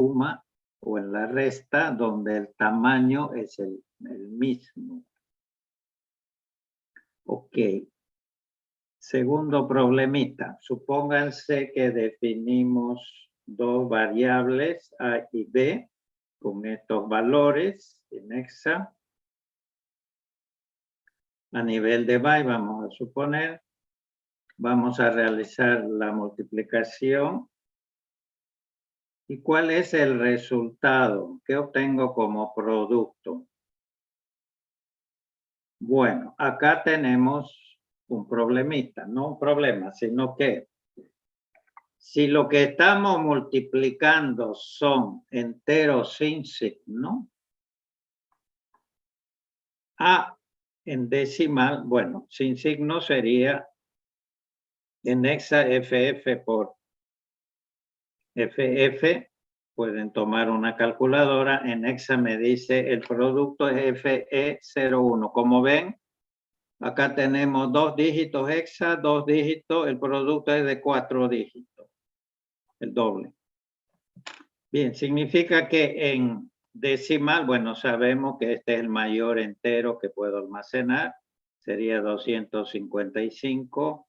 suma o en la resta donde el tamaño es el mismo. Ok. Segundo problemita. Supónganse que definimos dos variables A y B con estos valores en hexa. A nivel de byte vamos a suponer, vamos a realizar la multiplicación. ¿Y cuál es el resultado? ¿Qué obtengo como producto? Bueno, acá tenemos un problemita, no un problema, sino que si lo que estamos multiplicando son enteros sin signo, A en decimal, bueno, sin signo sería en hexa FF por FF. Pueden tomar una calculadora. En hexa me dice el producto es FE01. Como ven, acá tenemos 2 dígitos hexa, 2 dígitos. El producto es de 4 dígitos. El doble. Bien, significa que en decimal, bueno, sabemos que este es el mayor entero que puedo almacenar. Sería 255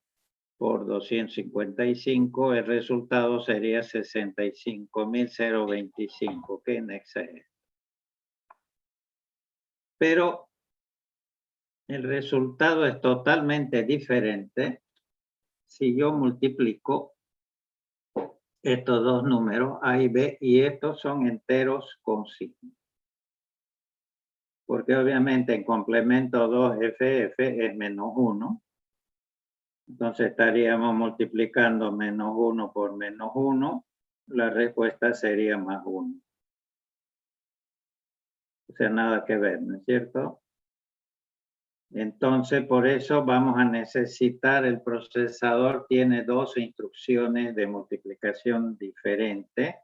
por 255. El resultado sería 65.025, que en hexa es. Pero el resultado es totalmente diferente si yo multiplico estos dos números, A y B, y estos son enteros con signo. Porque obviamente en complemento 2FF es menos 1. Entonces estaríamos multiplicando menos 1 por menos 1. La respuesta sería más 1. O sea, nada que ver, ¿no es cierto? Entonces, por eso vamos a necesitar, el procesador tiene 2 instrucciones de multiplicación diferentes.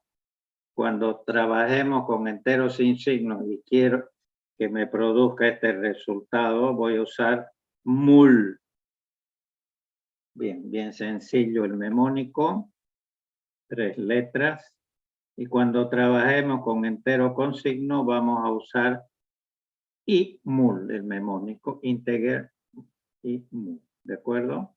Cuando trabajemos con enteros sin signo y quiero que me produzca este resultado, voy a usar mul. Bien sencillo el memónico. 3 letras. Y cuando trabajemos con entero con signo, vamos a usar y mul, el memónico, integer y mul. ¿De acuerdo?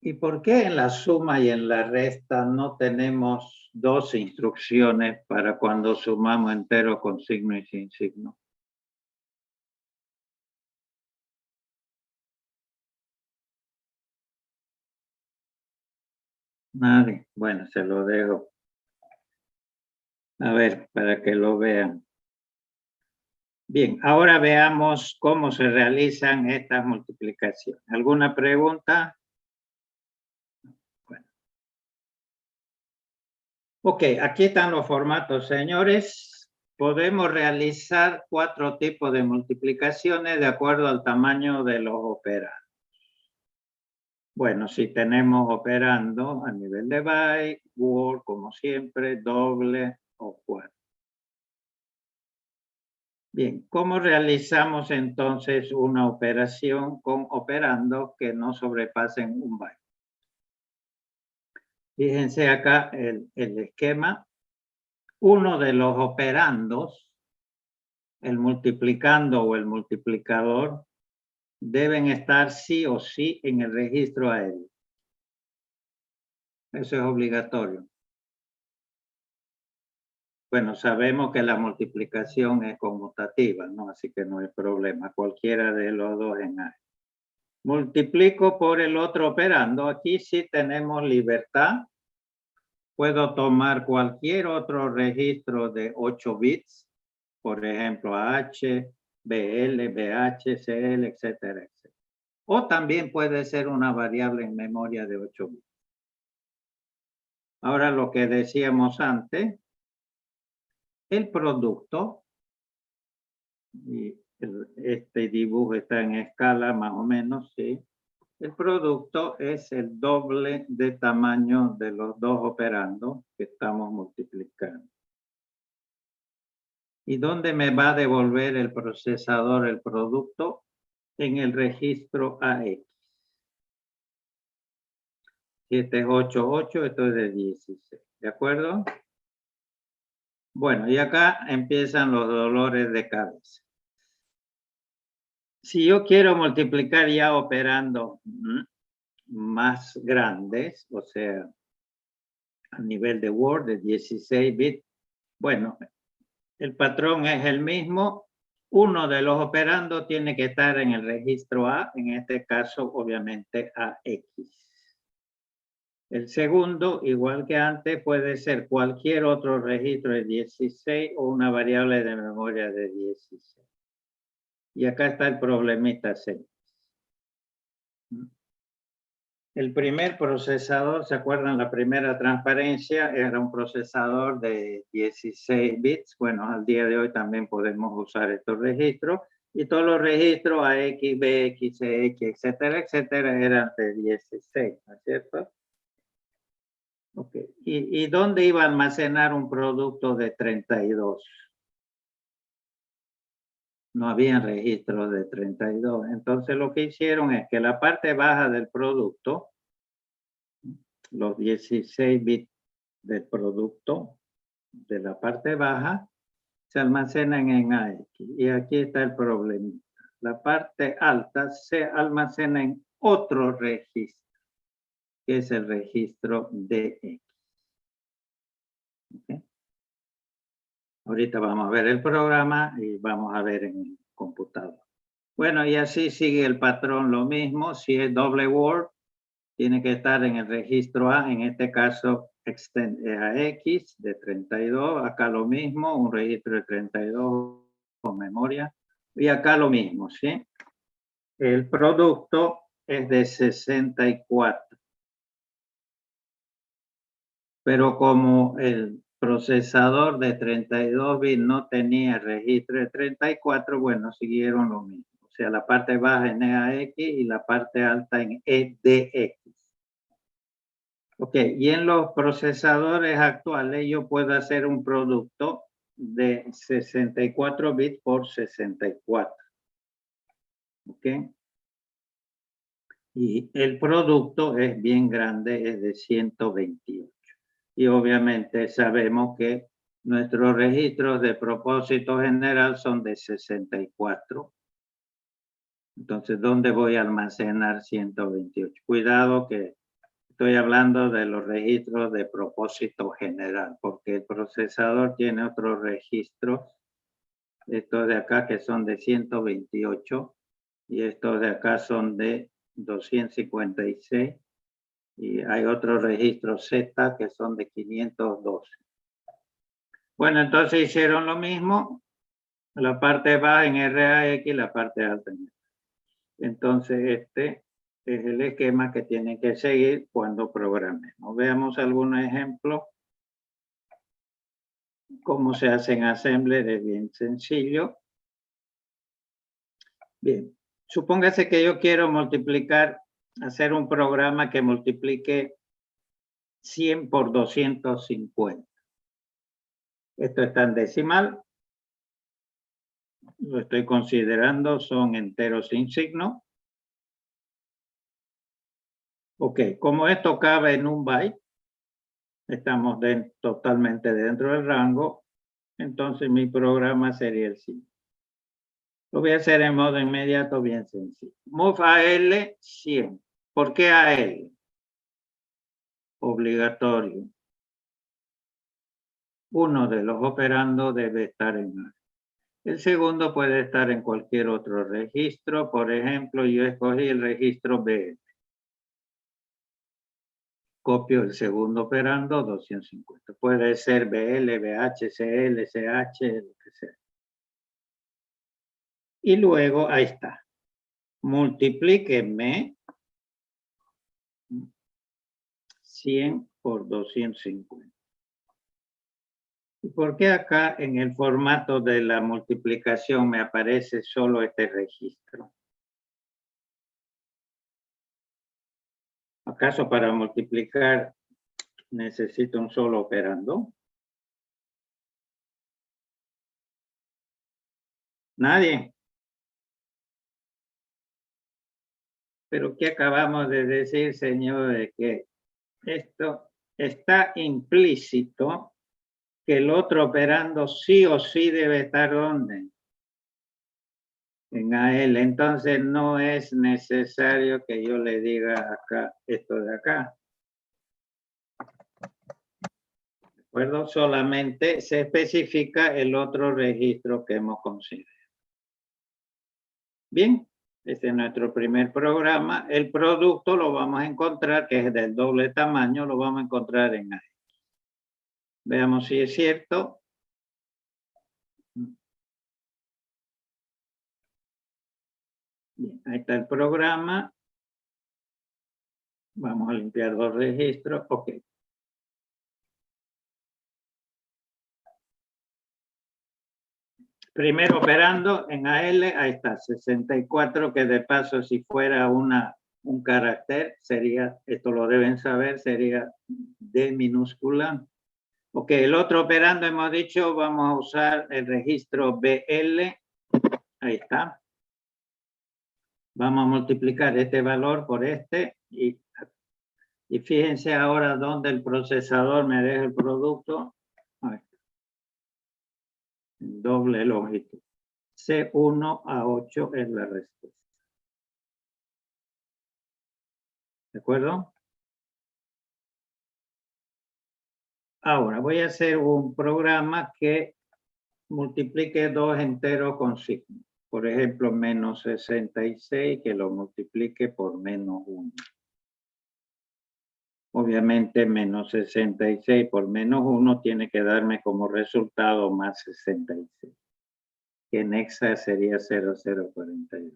¿Y por qué en la suma y en la resta no tenemos 2 instrucciones para cuando sumamos entero con signo y sin signo? Nadie. Bueno, se lo dejo. A ver, para que lo vean. Bien, ahora veamos cómo se realizan estas multiplicaciones. ¿Alguna pregunta? Bueno. Ok, aquí están los formatos, señores. Podemos realizar 4 tipos de multiplicaciones de acuerdo al tamaño de los operandos. Bueno, si tenemos operando a nivel de byte, word, como siempre, doble o cuarto. Bien, ¿cómo realizamos entonces una operación con operandos que no sobrepasen un byte? Fíjense acá el esquema. Uno de los operandos, el multiplicando o el multiplicador, deben estar sí o sí en el registro aéreo. Eso es obligatorio. Bueno, sabemos que la multiplicación es conmutativa, ¿no? Así que no hay problema. Cualquiera de los dos en A. Multiplico por el otro operando. Aquí sí tenemos libertad. Puedo tomar cualquier otro registro de 8 bits. Por ejemplo, H, BL, BH, CL, etcétera, etcétera. O también puede ser una variable en memoria de 8 bits. Ahora lo que decíamos antes, el producto, y este dibujo está en escala más o menos, ¿sí? El producto es el doble de tamaño de los dos operandos que estamos multiplicando. ¿Y dónde me va a devolver el procesador el producto? En el registro AX. Si este es 8, 8, esto es de 16. ¿De acuerdo? Bueno, y acá empiezan los dolores de cabeza. Si yo quiero multiplicar ya operando más grandes, o sea, a nivel de Word de 16 bits, bueno, el patrón es el mismo. Uno de los operandos tiene que estar en el registro A, en este caso, obviamente, AX. El segundo, igual que antes, puede ser cualquier otro registro de 16 o una variable de memoria de 16. Y acá está el problemita 6. El primer procesador, ¿se acuerdan? La primera transparencia era un procesador de 16 bits. Bueno, al día de hoy también podemos usar estos registros. Y todos los registros AX, BX, CX, etcétera, etcétera, eran de 16, ¿no es cierto? Okay. ¿Y dónde iba a almacenar un producto de 32? No había registros de 32. Entonces lo que hicieron es que la parte baja del producto, los 16 bits del producto de la parte baja, se almacenan en AX. Y aquí está el problema. La parte alta se almacena en otro registro, que es el registro DX. ¿Okay? Ahorita vamos a ver el programa y vamos a ver en el computador. Bueno, y así sigue el patrón lo mismo. Si es doble Word, tiene que estar en el registro A, en este caso AX de 32. Acá lo mismo, un registro de 32 con memoria. Y acá lo mismo, ¿sí? El producto es de 64. Pero como el procesador de 32 bits no tenía registro de 34, bueno, siguieron lo mismo. O sea, la parte baja en EAX y la parte alta en EDX. Ok, y en los procesadores actuales yo puedo hacer un producto de 64 bits por 64. Ok. Y el producto es bien grande, es de 128. Y obviamente sabemos que nuestros registros de propósito general son de 64. Entonces, ¿dónde voy a almacenar 128? Cuidado que estoy hablando de los registros de propósito general, porque el procesador tiene otros registros, estos de acá que son de 128 y estos de acá son de 256. Y hay otros registros Z que son de 512. Bueno, entonces hicieron lo mismo, la parte baja en RAX y la parte alta en RAX. Entonces este es el esquema que tienen que seguir cuando programemos. Veamos algunos ejemplos. Cómo se hace en Assembler es bien sencillo. Bien, supóngase que yo quiero multiplicar, hacer un programa que multiplique 100 por 250. Esto está en decimal. Lo estoy considerando, son enteros sin signo. Ok, como esto cabe en un byte, estamos totalmente dentro del rango, entonces mi programa sería el siguiente. Lo voy a hacer en modo inmediato, bien sencillo. Move AL 100. ¿Por qué AL? Obligatorio. Uno de los operandos debe estar en A. El segundo puede estar en cualquier otro registro. Por ejemplo, yo escogí el registro B. Copio el segundo operando, 250. Puede ser BL, BH, CL, CH, lo que sea. Y luego, ahí está. Multiplíquenme 100 por 250. ¿Y por qué acá en el formato de la multiplicación me aparece solo este registro? ¿Acaso para multiplicar necesito un solo operando? Nadie. Pero ¿qué acabamos de decir, señores? Que esto está implícito que el otro operando sí o sí debe estar ¿dónde? En AL. Entonces no es necesario que yo le diga acá esto de acá. ¿De acuerdo? Solamente se especifica el otro registro que hemos considerado. Bien, este es nuestro primer programa. El producto lo vamos a encontrar, que es del doble tamaño, lo vamos a encontrar en AX. Veamos si es cierto. Bien, ahí está el programa. Vamos a limpiar los registros. Ok. Primero operando en AL, ahí está, 64, que de paso si fuera un carácter, sería, esto lo deben saber, sería D minúscula. Ok, el otro operando hemos dicho, vamos a usar el registro BL, ahí está. Vamos a multiplicar este valor por este y fíjense ahora dónde el procesador me deja el producto. Ahí está. Doble longitud. C1 a 8 es la respuesta. ¿De acuerdo? Ahora voy a hacer un programa que multiplique dos enteros con signo. Por ejemplo, menos 66, que lo multiplique por menos 1. Obviamente, menos 66 por menos 1 tiene que darme como resultado más 66. Que en hexa sería 0042.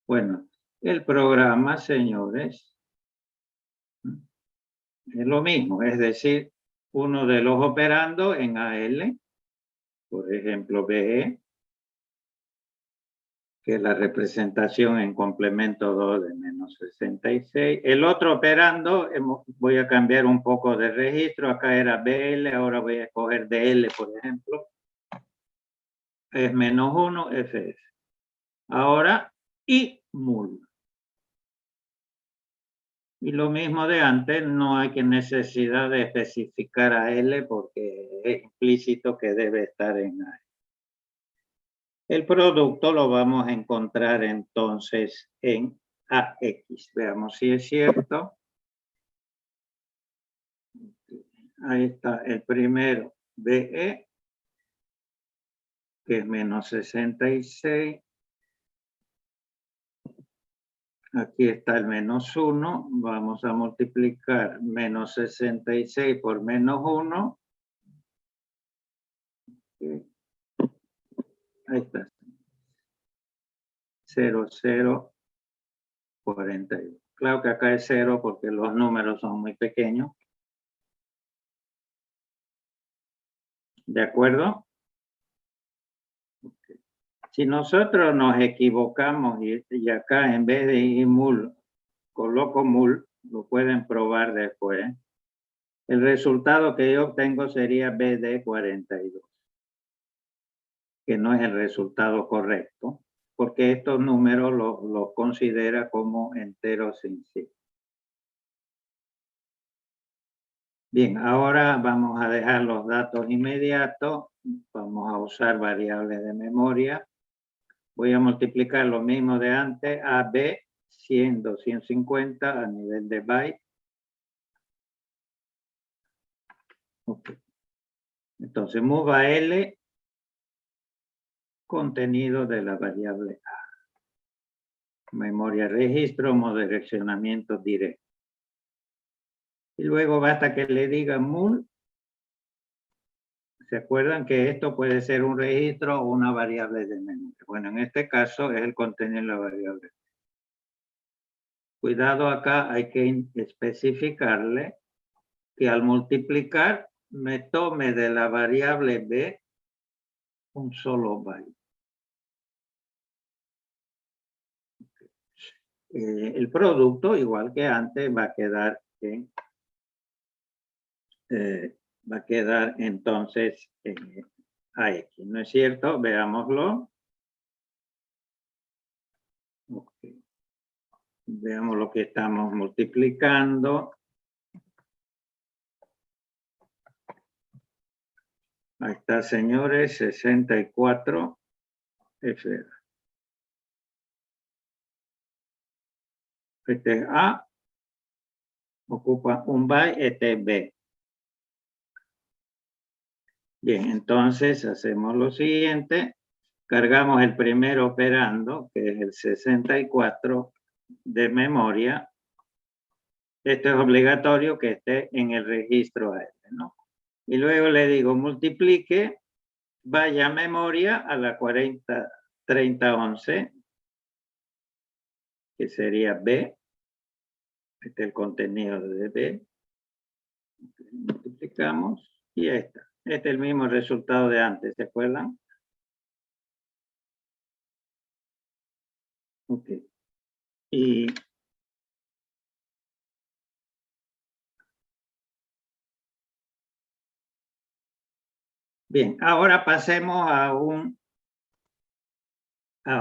Bueno, el programa, señores, es lo mismo. Es decir, uno de los operandos en AL, por ejemplo, BE, que es la representación en complemento 2 de menos 66. El otro operando, voy a cambiar un poco de registro. Acá era BL, ahora voy a escoger DL, por ejemplo. Es menos 1, FF. Ahora, y mul. Y lo mismo de antes, no hay que necesidad de especificar a L porque es implícito que debe estar en A. El producto lo vamos a encontrar entonces en AX. Veamos si es cierto. Ahí está el primero, BE, que es menos 66. Aquí está el menos 1. Vamos a multiplicar menos 66 por menos 1. Ahí está. 0042. Claro que acá es 0 porque los números son muy pequeños. ¿De acuerdo? Okay. Si nosotros nos equivocamos y acá en vez de IMUL coloco MUL, lo pueden probar después. El resultado que yo obtengo sería BD42, que no es el resultado correcto, porque estos números los considera como enteros en sí. Bien, ahora vamos a dejar los datos inmediatos. Vamos a usar variables de memoria. Voy a multiplicar lo mismo de antes, AB 100, 250 a nivel de byte. Okay. Entonces, move a L, contenido de la variable A. Memoria registro, modo de direccionamiento directo. Y luego basta que le diga mul. ¿Se acuerdan que esto puede ser un registro o una variable de memoria? Bueno, en este caso es el contenido de la variable. Cuidado acá, hay que especificarle que al multiplicar me tome de la variable B un solo byte. El producto, igual que antes, va a quedar en va a quedar entonces en AX, ¿no es cierto? Veámoslo. Okay. Veamos lo que estamos multiplicando. Ahí está, señores, 64 F. Este es A, ocupa un byte, este es B. Bien, entonces hacemos lo siguiente. Cargamos el primer operando, que es el 64 de memoria. Esto es obligatorio que esté en el registro AL, ¿no? Y luego le digo, multiplique, vaya a memoria a la 3011, que sería B. Este es el contenido de B. Multiplicamos y ahí está. Este es el mismo resultado de antes, ¿se acuerdan? Ok. Y bien, ahora pasemos a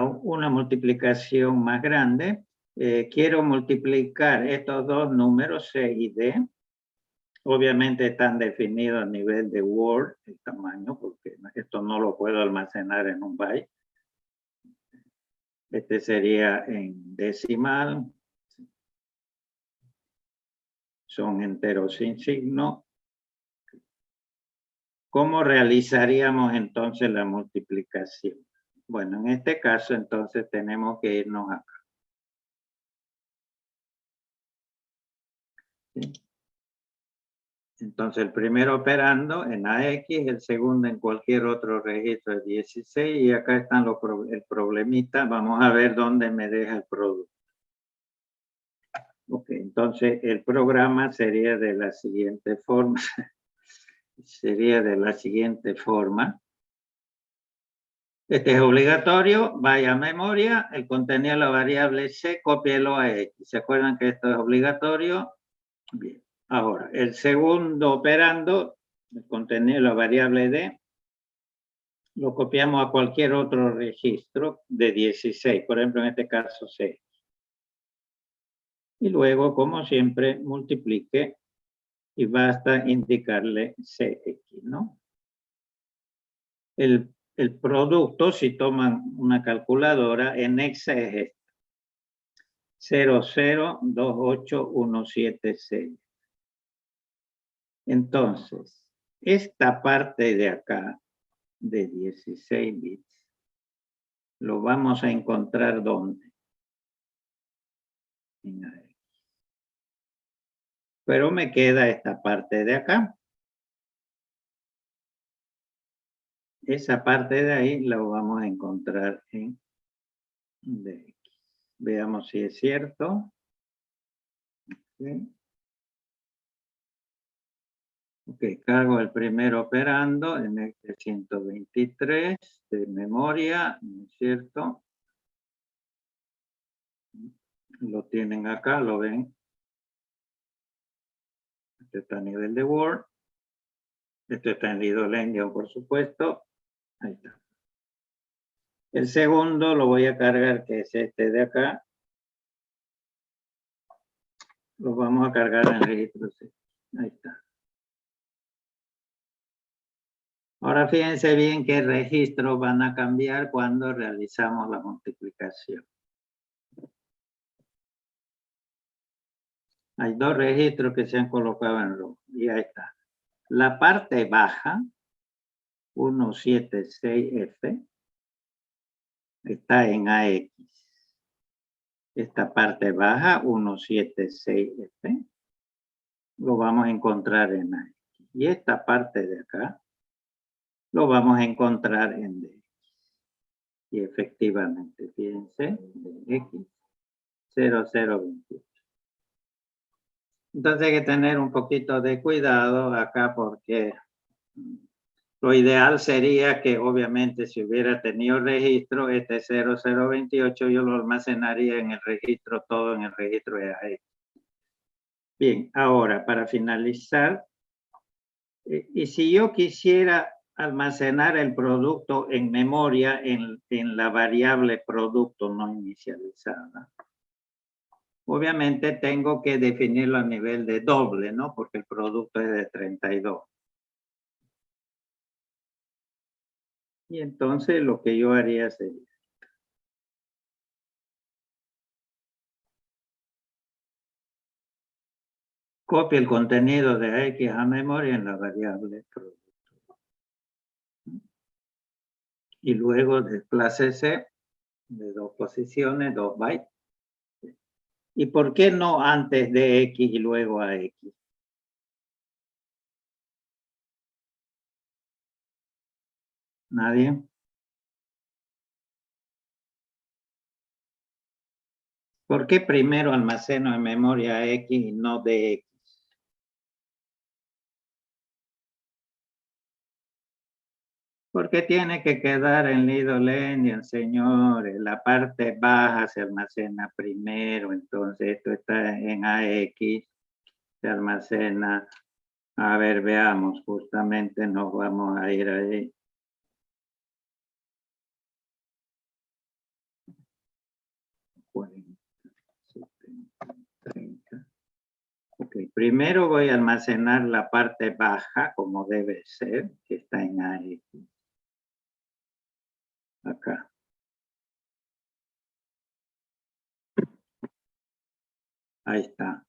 una multiplicación más grande. Quiero multiplicar estos dos números C y D. Obviamente están definidos a nivel de Word, el tamaño, porque esto no lo puedo almacenar en un byte. Este sería en decimal. Son enteros sin signo. ¿Cómo realizaríamos entonces la multiplicación? Bueno, en este caso entonces tenemos que irnos acá. ¿Sí? Entonces el primero operando en AX, el segundo en cualquier otro registro es 16 y acá están el problemita. Vamos a ver dónde me deja el producto. Ok, entonces el programa sería de la siguiente forma. Sería de la siguiente forma. Este es obligatorio, vaya a memoria, el contenido de la variable C, cópielo a X. ¿Se acuerdan que esto es obligatorio? Bien. Ahora, el segundo operando, el contenido de la variable D, lo copiamos a cualquier otro registro de 16, por ejemplo, en este caso C. Y luego, como siempre, multiplique y basta indicarle CX, ¿no? El producto, si toman una calculadora, en hexa es este. 0028176. Entonces, esta parte de acá, de 16 bits, lo vamos a encontrar ¿dónde? En AX. Pero me queda esta parte de acá. Esa parte de ahí la vamos a encontrar en DX. Veamos si es cierto. Okay. Ok, cargo el primer operando en este 123 de memoria, ¿no es cierto? Lo tienen acá, lo ven. Este está a nivel de Word. Este está en Lidolendio, por supuesto. Ahí está. El segundo lo voy a cargar, que es este de acá. Lo vamos a cargar en registro C. Ahí está. Ahora fíjense bien qué registros van a cambiar cuando realizamos la multiplicación. Hay dos registros que se han colocado en rojo. Y ahí está. La parte baja, 176F, está en AX. Esta parte baja, 176F, lo vamos a encontrar en AX. Y esta parte de acá, lo vamos a encontrar en DX. Y efectivamente, fíjense, DX 0028. Entonces hay que tener un poquito de cuidado acá porque lo ideal sería que obviamente si hubiera tenido registro, este 0028 yo lo almacenaría en el registro, todo en el registro de AX. Bien, ahora para finalizar, y si yo quisiera almacenar el producto en memoria en la variable producto no inicializada, obviamente tengo que definirlo a nivel de doble, ¿no? Porque el producto es de 32. Y entonces lo que yo haría sería copia el contenido de X a memoria en la variable producto. Y luego desplácese de 2 posiciones, 2 bytes. ¿Y por qué no antes de X y luego a X? ¿Nadie? ¿Por qué primero almaceno en memoria X y no DX? Porque tiene que quedar en Little Endian, señores. La parte baja se almacena primero, entonces esto está en AX, se almacena. A ver, veamos, justamente nos vamos a ir ahí. Ok, primero voy a almacenar la parte baja como debe ser, que está en AX. Acá. Ahí está.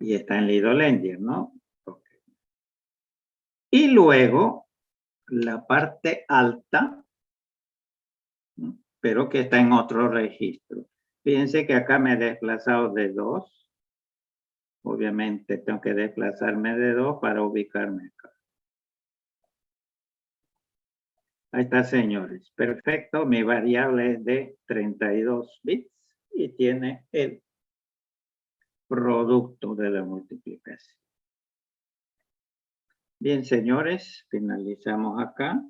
Y está en Little Endian, ¿no? Okay. Y luego la parte alta, ¿no? Pero que está en otro registro. Fíjense que acá me he desplazado de 2. Obviamente tengo que desplazarme de 2 para ubicarme acá. Ahí está, señores. Perfecto. Mi variable es de 32 bits y tiene el producto de la multiplicación. Bien, señores, finalizamos acá.